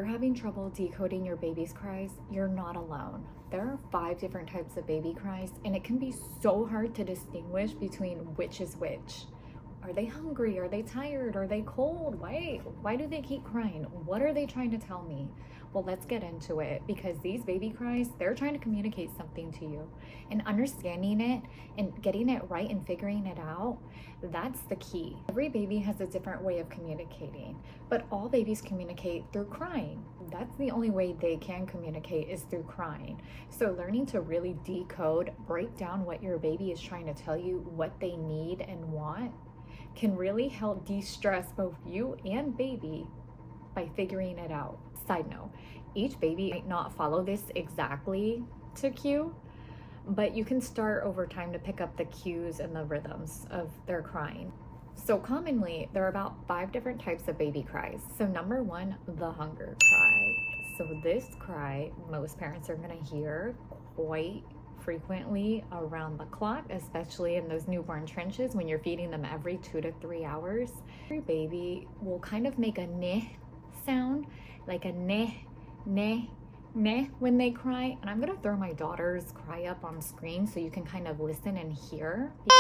You're having trouble decoding your baby's cries, you're not alone. There are 5 different types of baby cries, and it can be so hard to distinguish between which is which. Are they hungry? Are they tired? Are they cold? Why do they keep crying? What are they trying to tell me? Well, let's get into it, because these baby cries, they're trying to communicate something to you. And understanding it and getting it right and figuring it out, that's the key. Every baby has a different way of communicating, but all babies communicate through crying. That's the only way they can communicate, is through crying. So learning to really decode, break down what your baby is trying to tell you, what they need and want, can really help de-stress both you and baby by figuring it out. Side note, each baby might not follow this exactly to cue, but you can start over time to pick up the cues and the rhythms of their crying. So commonly, there are about 5 different types of baby cries. So number 1, the hunger cry. So this cry, most parents are gonna hear quite frequently around the clock, especially in those newborn trenches when you're feeding them every 2 to 3 hours. Every baby will kind of make a neh sound, like a neh, neh, neh when they cry. And I'm gonna throw my daughter's cry up on screen so you can kind of listen and hear. It's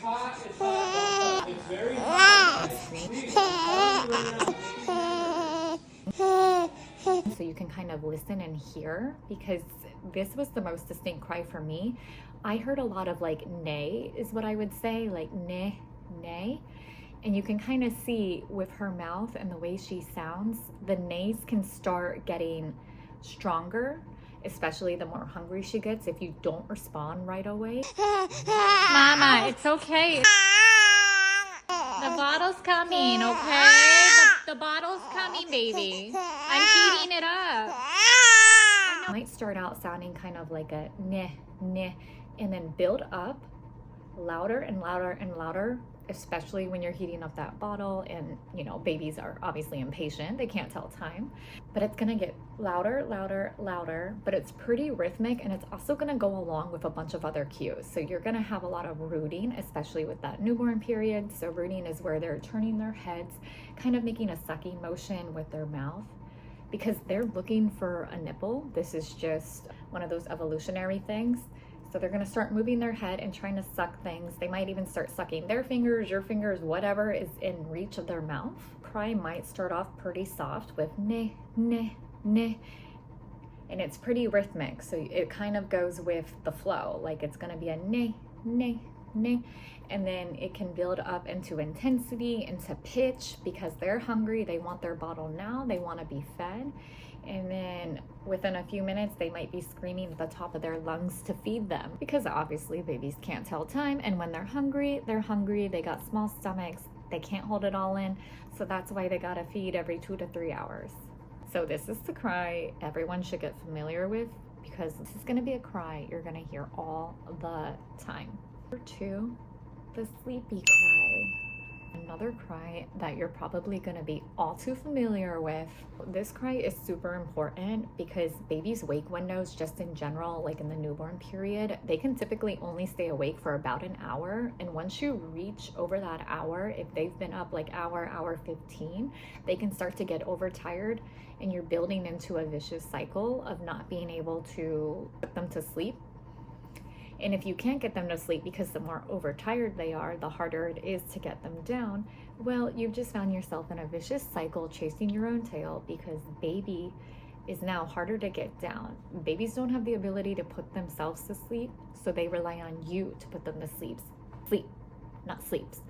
hot. It's very hot. So you can kind of listen and hear, because this was the most distinct cry for me. I heard a lot of like nay is what I would say, like neh, nay. And you can kind of see with her mouth and the way she sounds, the nays can start getting stronger, especially the more hungry she gets if you don't respond right away. Mama, it's okay. The bottle's coming, okay? The bottle's coming, baby. I'm heating it up. It might start out sounding kind of like a neh, neh, and then build up louder and louder and louder, especially when you're heating up that bottle. And you know, babies are obviously impatient, they can't tell time, but it's gonna get louder, louder, louder, but it's pretty rhythmic, and it's also gonna go along with a bunch of other cues. So you're gonna have a lot of rooting, especially with that newborn period. So rooting is where they're turning their heads, kind of making a sucking motion with their mouth, because they're looking for a nipple. This is just one of those evolutionary things. So they're gonna start moving their head and trying to suck things. They might even start sucking their fingers, your fingers, whatever is in reach of their mouth. Cry might start off pretty soft with neh, neh, neh, and it's pretty rhythmic. So it kind of goes with the flow. Like it's gonna be a neh, neh, neh, and then it can build up into intensity, into pitch, because they're hungry, they want their bottle now, they wanna be fed. And then within a few minutes, they might be screaming at the top of their lungs to feed them, because obviously babies can't tell time. And when they're hungry, they got small stomachs, they can't hold it all in. So that's why they gotta feed every 2 to 3 hours. So this is the cry everyone should get familiar with, because this is gonna be a cry you're gonna hear all the time. Number 2, the sleepy cry. Another cry that you're probably going to be all too familiar with. This cry is super important because babies' wake windows, just in general, like in the newborn period, they can typically only stay awake for about an hour. And once you reach over that hour, if they've been up like hour 15, they can start to get overtired, and you're building into a vicious cycle of not being able to put them to sleep. And if you can't get them to sleep, because the more overtired they are, the harder it is to get them down, well, you've just found yourself in a vicious cycle chasing your own tail, because baby is now harder to get down. Babies don't have the ability to put themselves to sleep, so they rely on you to put them to sleep. Sleep, not sleeps.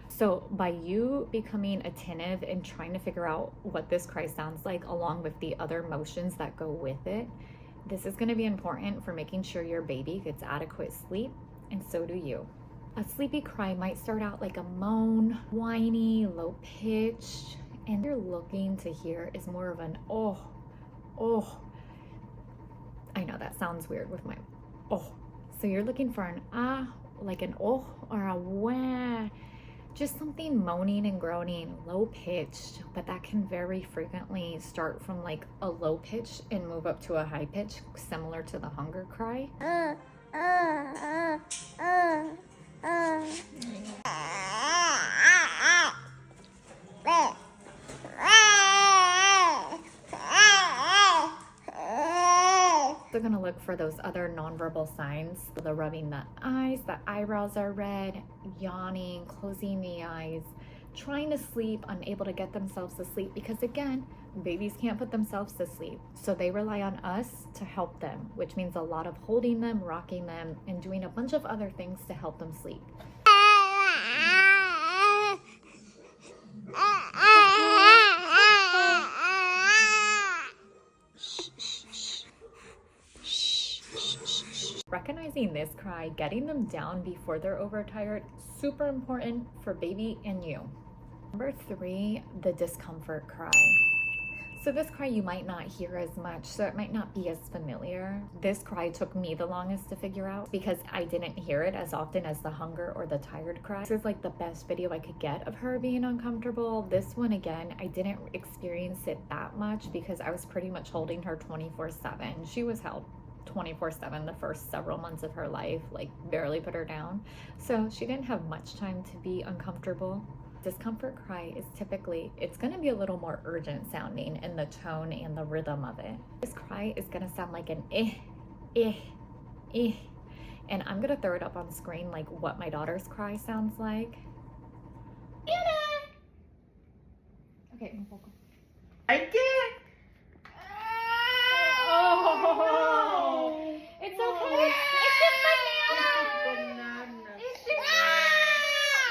So by you becoming attentive and trying to figure out what this cry sounds like, along with the other motions that go with it, this is going to be important for making sure your baby gets adequate sleep, and so do you. A sleepy cry might start out like a moan, whiny, low pitched, and what you're looking to hear is more of an oh, oh. I know that sounds weird with my oh. So you're looking for an ah, like an oh, or a wah. Just something moaning and groaning, low pitched, but that can very frequently start from like a low pitch and move up to a high pitch, similar to the hunger cry. They're gonna look for those other nonverbal signs. The rubbing the eyes, the eyebrows are red, yawning, closing the eyes, trying to sleep, unable to get themselves to sleep, because again, babies can't put themselves to sleep. So they rely on us to help them, which means a lot of holding them, rocking them, and doing a bunch of other things to help them sleep. Recognizing this cry, getting them down before they're overtired, super important for baby and you. Number 3, the discomfort cry. So this cry you might not hear as much, so it might not be as familiar. This cry took me the longest to figure out because I didn't hear it as often as the hunger or the tired cry. This is like the best video I could get of her being uncomfortable. This one, again, I didn't experience it that much because I was pretty much holding her 24/7. She was held 24/7 the first several months of her life, like barely put her down. So she didn't have much time to be uncomfortable. Discomfort cry is typically, it's going to be a little more urgent sounding in the tone and the rhythm of it. This cry is going to sound like an eh, eh, eh. And I'm going to throw it up on screen like what my daughter's cry sounds like. Okay. I can't. Oh, it's okay. It's just banana. It's just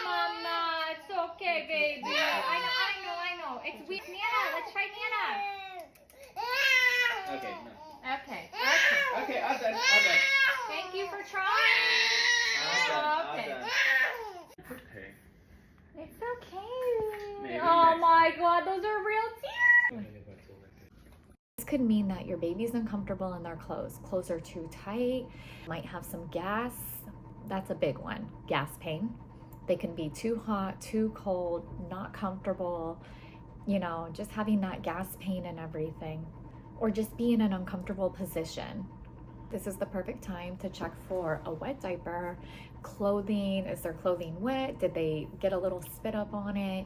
Mama. It's okay, baby. I know. It's weird. Nana, let's try Nana. Okay, no. Okay. Okay, I'm done. Thank you for trying. Okay. Okay. It's okay. Maybe Oh next my God, those are real tears. This could mean that your baby's uncomfortable in their clothes. Clothes are too tight, might have some gas. That's a big one. Gas pain. They can be too hot, too cold, not comfortable, just having that gas pain and everything, or just be in an uncomfortable position. This is the perfect time to check for a wet diaper. Clothing, is their clothing wet? Did they get a little spit up on it?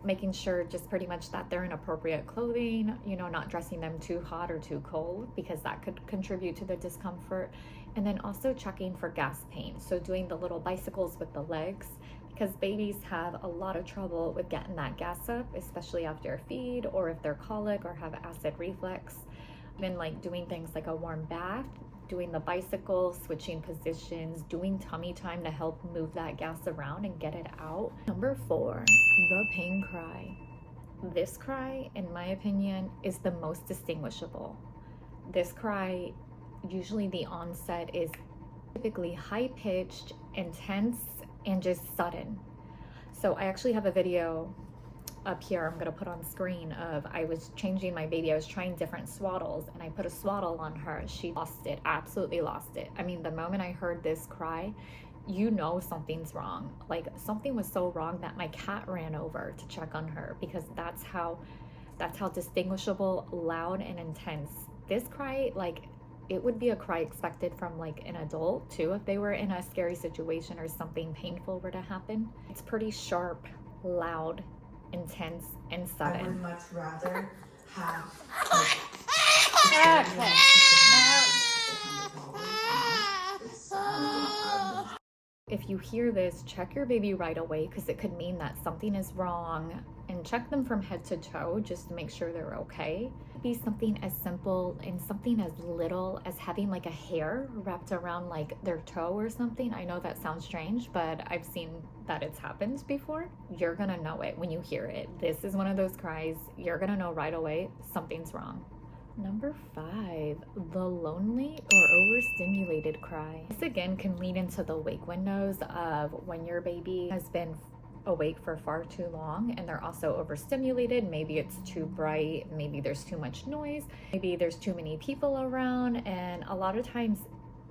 Making sure just pretty much that they're in appropriate clothing, not dressing them too hot or too cold, because that could contribute to the discomfort. And then also checking for gas pain. So doing the little bicycles with the legs, because babies have a lot of trouble with getting that gas up, especially after a feed or if they're colic or have acid reflux. Even like doing things like a warm bath, doing the bicycle, switching positions, doing tummy time to help move that gas around and get it out. Number 4, the pain cry. This cry, in my opinion, is the most distinguishable. This cry, usually the onset is typically high-pitched, intense, and just sudden. So I actually have a video up here I'm gonna put on screen of, I was changing my baby. I was trying different swaddles and I put a swaddle on her. She lost it, absolutely lost it. I mean, the moment I heard this cry, something's wrong. Like something was so wrong that my cat ran over to check on her, because that's how distinguishable, loud, and intense. This cry, like it would be a cry expected from like an adult too, if they were in a scary situation or something painful were to happen. It's pretty sharp, loud, intense, and sudden. I would much rather have If you hear this, check your baby right away, because it could mean that something is wrong, and check them from head to toe just to make sure they're okay. Be something as simple and something as little as having like a hair wrapped around like their toe or something. I know that sounds strange, but I've seen that it's happened before. You're gonna know it when you hear it. This is one of those cries, you're gonna know right away something's wrong. Number 5, the lonely or overstimulated cry. This again can lead into the wake windows of when your baby has been awake for far too long and they're also overstimulated. Maybe it's too bright, maybe there's too much noise, maybe there's too many people around. And a lot of times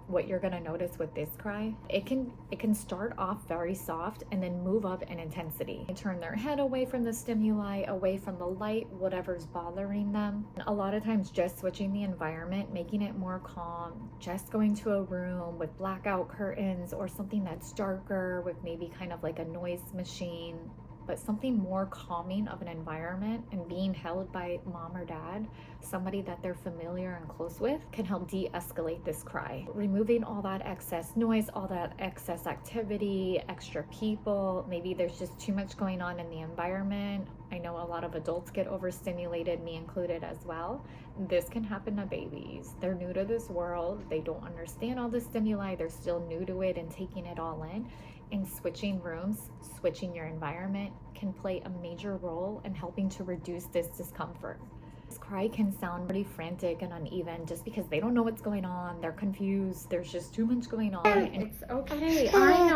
what you're gonna notice with this cry, it can start off very soft and then move up in intensity. They turn their head away from the stimuli, away from the light, whatever's bothering them. And a lot of times just switching the environment, making it more calm, just going to a room with blackout curtains or something that's darker with maybe kind of like a noise machine, but something more calming of an environment and being held by mom or dad, somebody that they're familiar and close with, can help de-escalate this cry. Removing all that excess noise, all that excess activity, extra people, maybe there's just too much going on in the environment. I know a lot of adults get overstimulated, me included as well. This can happen to babies. They're new to this world. They don't understand all the stimuli. They're still new to it and taking it all in. And switching rooms, switching your environment can play a major role in helping to reduce this discomfort. This cry can sound pretty frantic and uneven just because they don't know what's going on. They're confused. There's just too much going on. And it's okay. I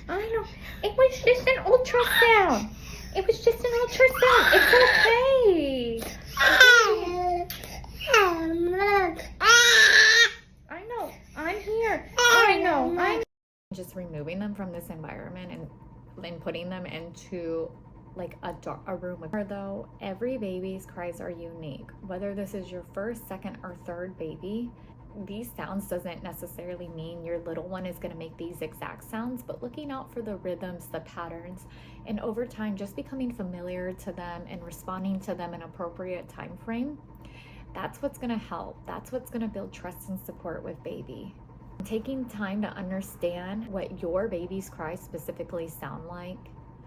know. It was just an ultrasound. It was just an ultrasound. It's okay. I know. I'm here. I know. Just removing them from this environment and putting them into like a room with her. Though every baby's cries are unique, whether this is your first, second, or third baby, these sounds doesn't necessarily mean your little one is going to make these exact sounds, but looking out for the rhythms, the patterns, and over time just becoming familiar to them and responding to them in appropriate time frame, that's what's going to help. That's what's going to build trust and support with baby. Taking time to understand what your baby's cries specifically sound like.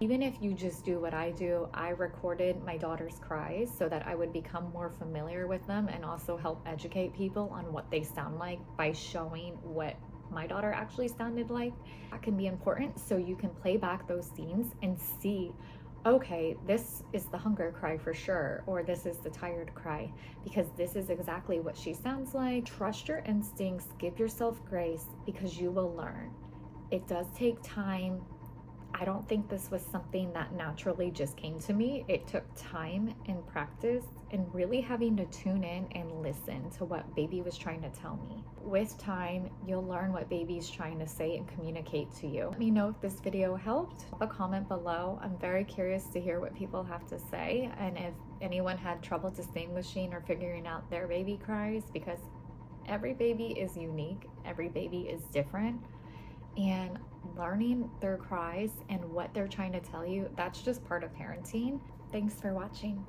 Even if you just do what I do, I recorded my daughter's cries so that I would become more familiar with them and also help educate people on what they sound like by showing what my daughter actually sounded like. That can be important so you can play back those scenes and see, okay, this is the hunger cry for sure, or this is the tired cry, because this is exactly what she sounds like. Trust your instincts, give yourself grace, because you will learn. It does take time. I don't think this was something that naturally just came to me. It took time and practice and really having to tune in and listen to what baby was trying to tell me. With time, you'll learn what baby's trying to say and communicate to you. Let me know if this video helped. Leave a comment below. I'm very curious to hear what people have to say and if anyone had trouble distinguishing or figuring out their baby cries, because every baby is unique, every baby is different. And learning their cries and what they're trying to tell you, that's just part of parenting. Thanks for watching.